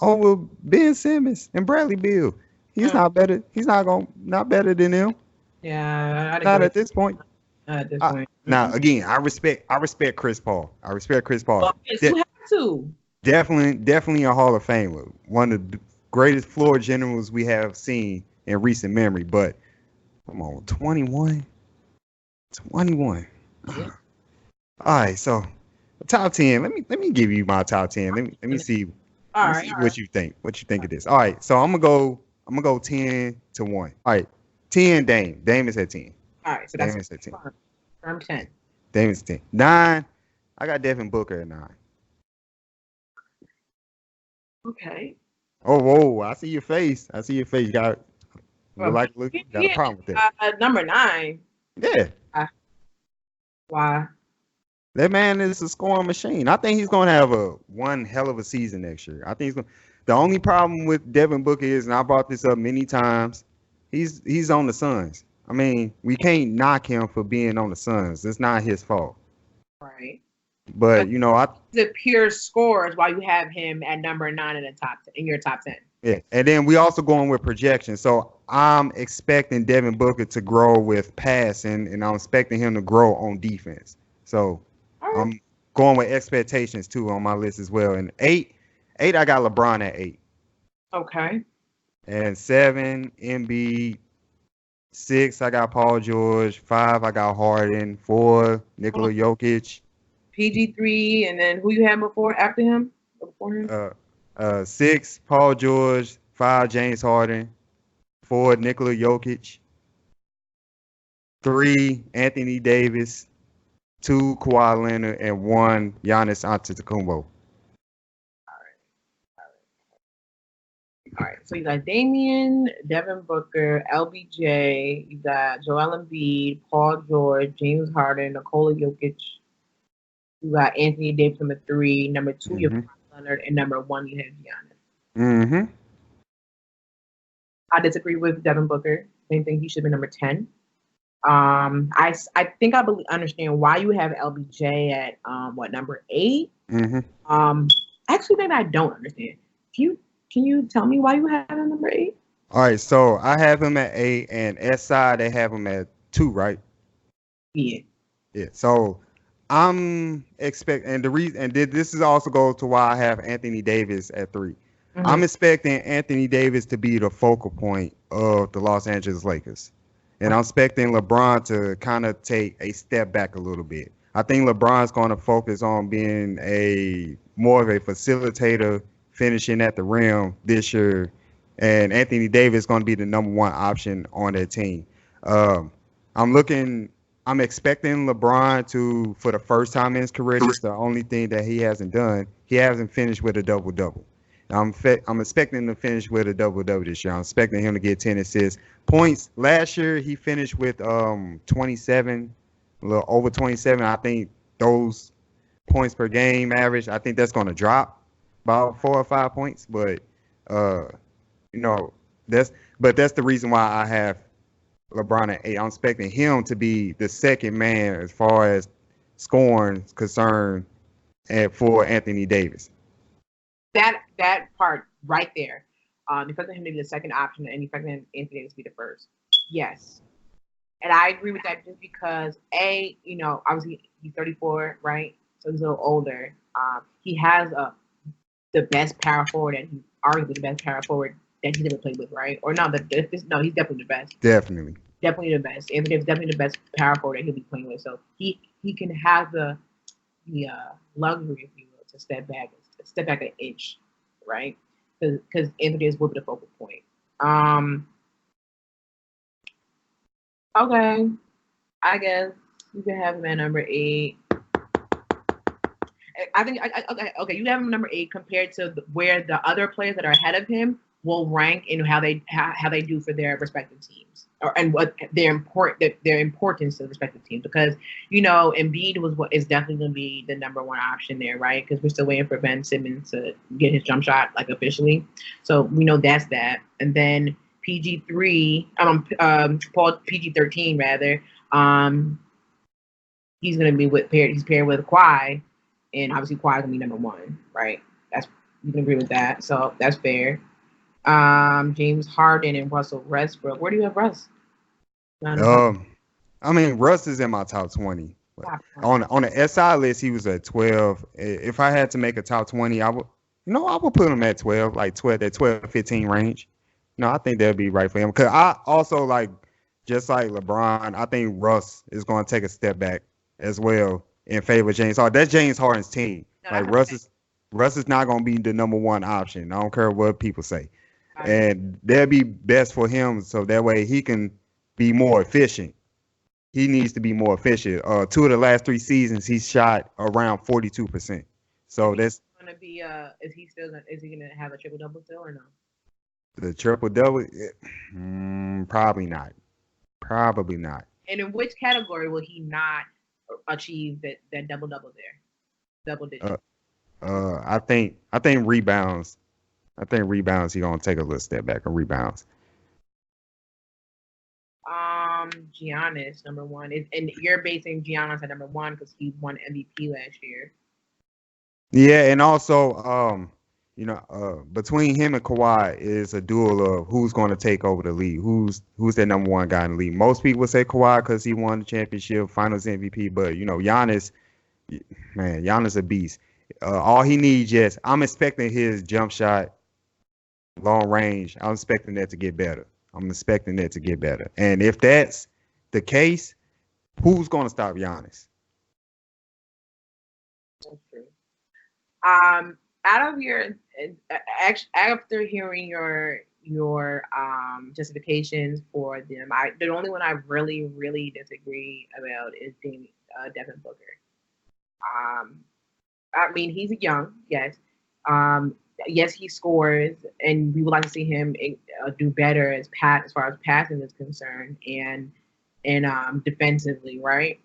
over Ben Simmons and Bradley Beal. He's not better. He's not better than him. Yeah, not at this point. Not at this point. Now, again, I respect Chris Paul. Well, you have to. Definitely a Hall of Famer. One of the greatest floor generals we have seen in recent memory. But come on, 21. Yeah. All right, so top 10. Let me give you my top 10. Let me see. All right. What you think. What you think of this? All right, so I'm gonna go 10 to 1. All right, 10 Dame. Dame is at 10. All right, so that's Dame is at 10. Firm 10. Dame is 10. 9. I got Devin Booker at 9. Okay. Oh, I see your face. You got a problem with that. Number 9. Yeah. Why? That man is a scoring machine. I think he's going to have one hell of a season next year. I think the only problem with Devin Booker is, and I brought this up many times, he's on the Suns. I mean, we can't knock him for being on the Suns. It's not his fault. Right. But he's a pure scorer while you have him at number 9 in your top 10. Yeah, and then we also going with projections. So I'm expecting Devin Booker to grow with passing, and I'm expecting him to grow on defense. So All right. I'm going with expectations too on my list as well. And eight, I got LeBron at 8, Okay. and 7, Embiid. 6, I got Paul George. 5, I got Harden. 4, Nikola Jokic. PG3, and then who you had after him? Before him? 6, Paul George. 5, James Harden. 4, Nikola Jokic. 3, Anthony Davis. 2, Kawhi Leonard, and 1, Giannis Antetokounmpo. All right. So you got Damian, Devin Booker, LBJ. You got Joel Embiid, Paul George, James Harden, Nikola Jokic. You got Anthony Davis number 3. Number 2, you have Leonard, and number 1, you have Giannis. I disagree with Devin Booker. Same thing. He should be number 10. I think I understand why you have LBJ at number 8. Actually, maybe I don't understand. Can you tell me why you have him number 8? All right, so I have him at 8, and SI they have him at 2, right? Yeah. Yeah. So I'm expecting, and this is also goes to why I have Anthony Davis at 3. I'm expecting Anthony Davis to be the focal point of the Los Angeles Lakers. And I'm expecting LeBron to kind of take a step back a little bit. I think LeBron's going to focus on being more of a facilitator, finishing at the rim this year. And Anthony Davis is going to be the number 1 option on that team. I'm expecting LeBron to, for the first time in his career, this is the only thing that he hasn't done. He hasn't finished with a double-double. I'm expecting him to finish with a double-double this year. I'm expecting him to get 10 assists. Points, last year he finished with 27, a little over 27. I think those points per game average, I think that's going to drop about 4 or 5 points. But, that's the reason why I have LeBron at 8. I'm expecting him to be the second man as far as scoring is concerned for Anthony Davis. That part right there, expecting him to be the second option and expecting Anthony Davis to be the first. Yes, and I agree with that just because obviously he's 34, right? So he's a little older. He has the best power forward, and he's arguably the best power forward that he's ever played with, right? Or no, he's definitely the best. Definitely the best. Anthony Davis is definitely the best power forward that he'll be playing with. So he can have the luxury, if you will, to step back an inch, right? Because Anthony Davis will be the focal point. Okay, I guess you can have him at number 8. I think okay. You have him number 8 compared to where the other players that are ahead of him will rank in how they do for their respective teams, and what their importance to the respective teams. Because Embiid is definitely going to be the number 1 option there, right? Because we're still waiting for Ben Simmons to get his jump shot officially, so we know that's that. And then PG3, Paul PG13 rather. He's going to be he's paired with Kawhi, and obviously Kawhi is going to be number 1, right? You can agree with that, so that's fair. James Harden and Russell Westbrook. Where do you have Russ? Russ is in my top 20. On the SI list, he was at 12. If I had to make a top 20, I would put him at 12, like 12, that 12-15 range. I think that'd be right for him. Because I also just like LeBron, I think Russ is going to take a step back as well in favor of James Harden. That's James Harden's team. Russ is not going to be the number 1 option. I don't care what people say. And that'd be best for him, so that way he can be more efficient. He needs to be more efficient. 2 of the last 3 seasons, he's shot around 42%. So that's going to be. Is he going to have a triple double still or no? The triple double? Probably not. Probably not. And in which category will he not achieve that double double there? Double digit. I think rebounds. I think rebounds, he's going to take a little step back on rebounds. Giannis, number 1. And you're basing Giannis at number 1 because he won MVP last year. Yeah, and also, between him and Kawhi is a duel of who's going to take over the league. Who's that number one guy in the league? Most people say Kawhi because he won the championship, Finals MVP. But Giannis, man, Giannis a beast. All he needs, yes, I'm expecting his jump shot, long range. I'm expecting that to get better. And if that's the case, who's going to stop Giannis? That's true. Out of your after hearing your justifications for them, the only one I really disagree about is Devin Booker. I mean, he's young, yes. Yes, he scores, and we would like to see him do better as far as passing is concerned, and defensively, right?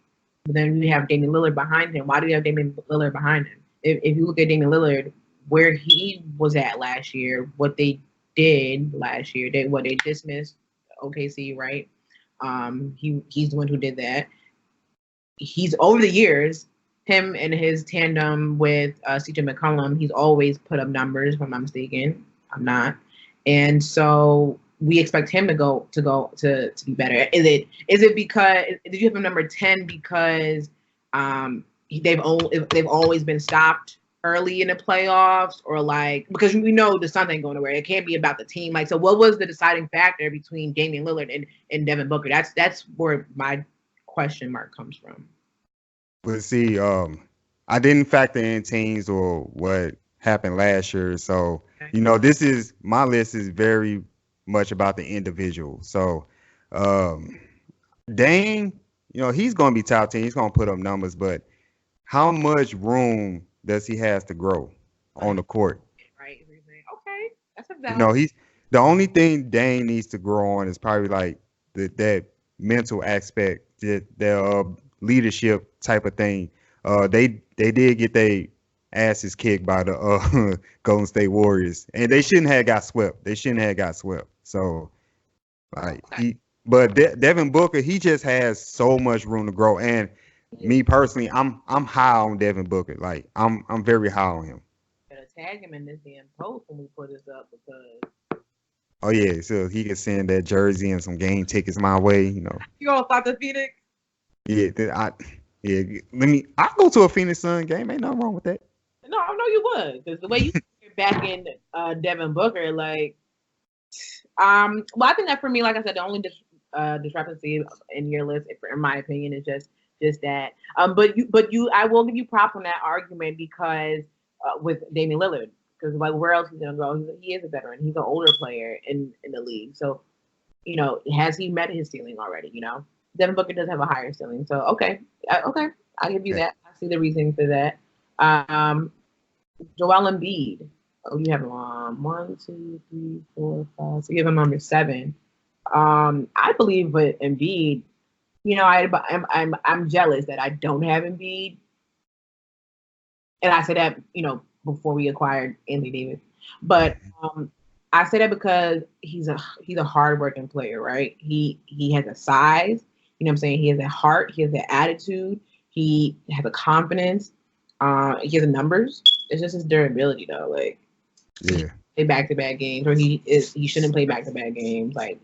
But then we have Damian Lillard behind him. Why do we have Damian Lillard behind him? If you look at Damian Lillard, where he was at last year, what they did last year, they dismissed OKC, right? He's the one who did that. He's over the years, him and his tandem with CJ McCollum, he's always put up numbers, if I'm not mistaken. I'm not. And so we expect him to be better. Is it because did you have him number 10 because they've always been stopped early in the playoffs, or like because we know the Suns ain't going nowhere? It can't be about the team. Like, so what was the deciding factor between Damian Lillard and Devin Booker? That's where my question mark comes from. But see, I didn't factor in teams or what happened last year. So, my list is very much about the individual. So, Dame, he's going to be top 10. He's going to put up numbers, but how much room does he have to grow on the court? Right. Okay. That's a valid. He's the only thing Dame needs to grow on is probably like that mental aspect, that leadership type of thing. They did get their asses kicked by the Golden State Warriors, and they shouldn't have got swept. So, Devin Booker, he just has so much room to grow. And me personally, I'm high on Devin Booker. Like I'm very high on him. Gotta tag him in this damn post when we put this up because. Oh yeah, so he can send that jersey and some game tickets my way. You gonna fight the Phoenix? Yeah, I'll go to a Phoenix Sun game. Ain't nothing wrong with that. No, I know you would, because the way you back in Devin Booker, like, well, I think that for me, like I said, the only discrepancy in your list, in my opinion, is just that. But I will give you props on that argument because with Damian Lillard, because like where else he's gonna go? He is a veteran. He's an older player in the league, so has he met his ceiling already? Devin Booker does have a higher ceiling, so okay, I'll give you that. I see the reasoning for that. Joel Embiid. Oh, you have him on 1, 2, 3, 4, 5. So you have him number 7. I believe with Embiid, I'm jealous that I don't have Embiid, and I said that before we acquired Anthony Davis, but I say that because he's a hardworking player, right? He has a size. You know what I'm saying? He has a heart. He has an attitude. He has a confidence. He has the numbers. It's just his durability, though. Like, yeah, play back-to-back games, or he shouldn't play back-to-back games. Like,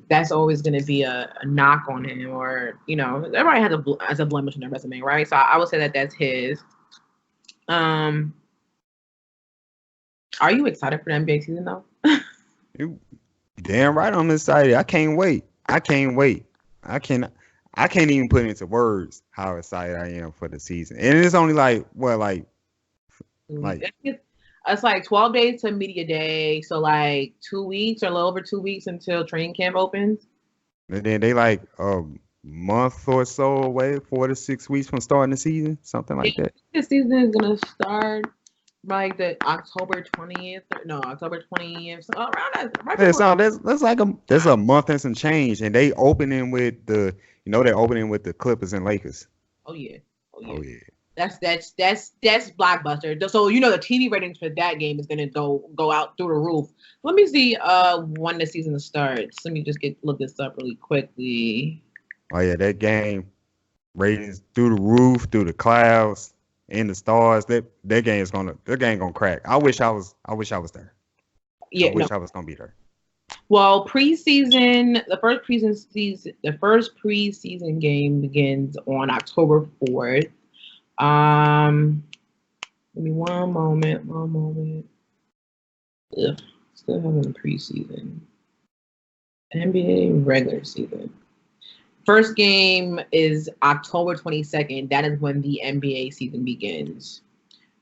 that's always going to be a knock on him, or everybody has a blemish on their resume, right? So I would say that that's his. Are you excited for the NBA season though? Damn right, I'm excited. I can't wait. I can't even put into words how excited I am for the season. And it's only it's like 12 days to media day, so like 2 weeks or a little over 2 weeks until training camp opens. And then they like a month or so away, 4 to 6 weeks from starting the season, something like that. The season is gonna start like the October 20th. No, October 20th. So around that. Right that's a month and some change, and they opening with the Clippers and Lakers. Oh yeah. That's blockbuster. So the TV ratings for that game is gonna go out through the roof. Let me see when the season starts. Let me just look this up really quickly. Oh yeah, that game ratings through the roof, through the clouds. and the Stars, their game gonna crack. I wish I was there. Yeah, I wish I was gonna be there. Well, the first preseason game begins on October 4th. Give me one moment. Ugh, still having the preseason. NBA regular season. First game is October 22nd. That is when the NBA season begins.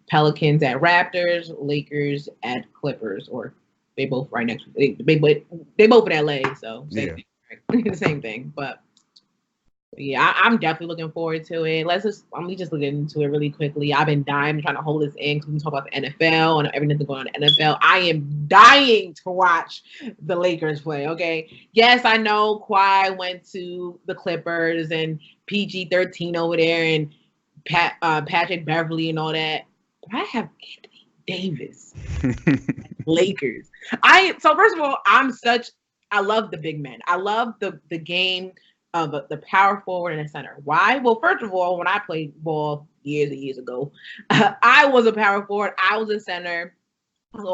Pelicans at Raptors, Lakers at Clippers, or they both right next. They both in LA, so same thing, right? Same thing. But yeah, I'm definitely looking forward to it. Let me just look into it really quickly. I've been dying trying to hold this in because we talk about the NFL and everything that's going on in the NFL. I am dying to watch the Lakers play. Okay, yes, I know Kawhi went to the Clippers and PG-13 over there and Patrick Beverly and all that. But I have Anthony Davis, Lakers. So first of all, I love the big men. I love the game of the power forward and the center. Why? Well, first of all, when I played ball years and years ago, I was a power forward. I was a center. I was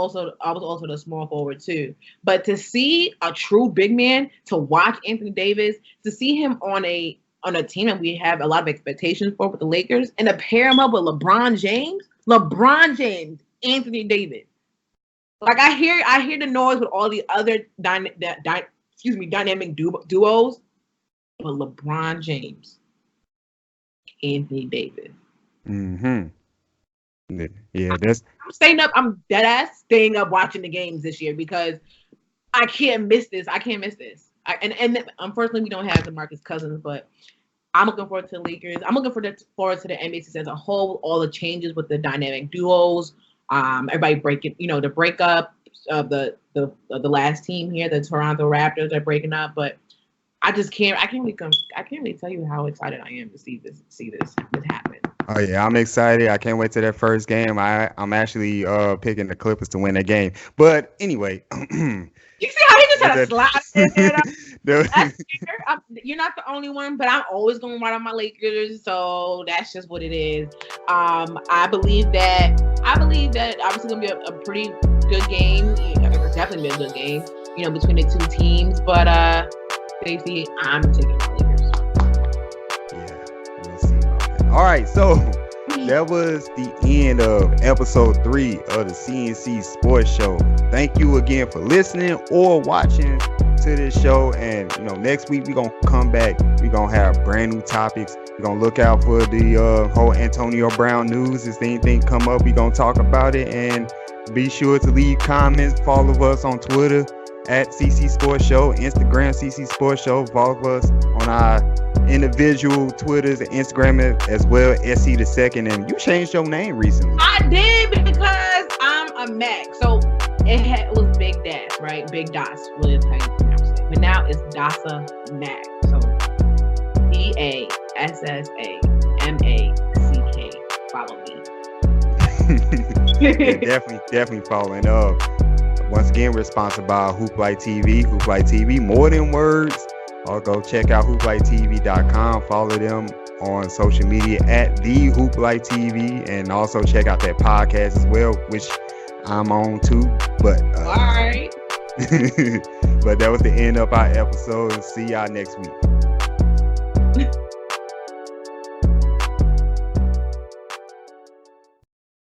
also the small forward too. But to see a true big man, to watch Anthony Davis, to see him on a team that we have a lot of expectations for with the Lakers, and to pair him up with LeBron James, Anthony Davis. Like I hear the noise with all the other dynamic duos. But LeBron James, Anthony Davis. Mm-hmm. Yeah, I'm dead ass staying up watching the games this year because I can't miss this. And unfortunately, we don't have DeMarcus Cousins, but I'm looking forward to the Lakers. I'm looking forward to the NBA season as a whole. All the changes with the dynamic duos. Everybody the breakup of the last team here, the Toronto Raptors are breaking up, but I can't really tell you how excited I am to see this happen. Oh yeah, I'm excited. I can't wait to that first game. I'm actually picking the Clippers to win that game. But anyway, you see how he just had a slide in there? You're not the only one, but I'm always going to ride on my Lakers, so that's just what it is. I believe that obviously going to be a pretty good game. It's definitely be a good game, between the two teams. But Stacey, I'm taking the Lakers. Yeah, we'll see about that. All right, so that was the end of episode 3 of the CNC Sports Show. Thank you again for listening or watching to this show. And next week we're gonna come back. We're gonna have brand new topics. We're gonna look out for the whole Antonio Brown news. If anything come up, we're gonna talk about it. And be sure to leave comments. Follow us on Twitter at CC Sports Show, Instagram CC Sports Show. Follow us on our individual Twitters and Instagram as well. SC the Second, and you changed your name recently. I did because I'm a Mac, so it was Big Dash, right? Big Dots was how you pronounce it, but now it's Dasa Mac. So DASSAMACK. Follow me. Yeah, definitely following up. Once again, we're sponsored by Hooplight TV. Hooplight TV, more than words. Or go check out hooplightTV.com. Follow them on social media at the Hooplight TV, and also check out that podcast as well, which I'm on too. But all right. but that was the end of our episode. See y'all next week.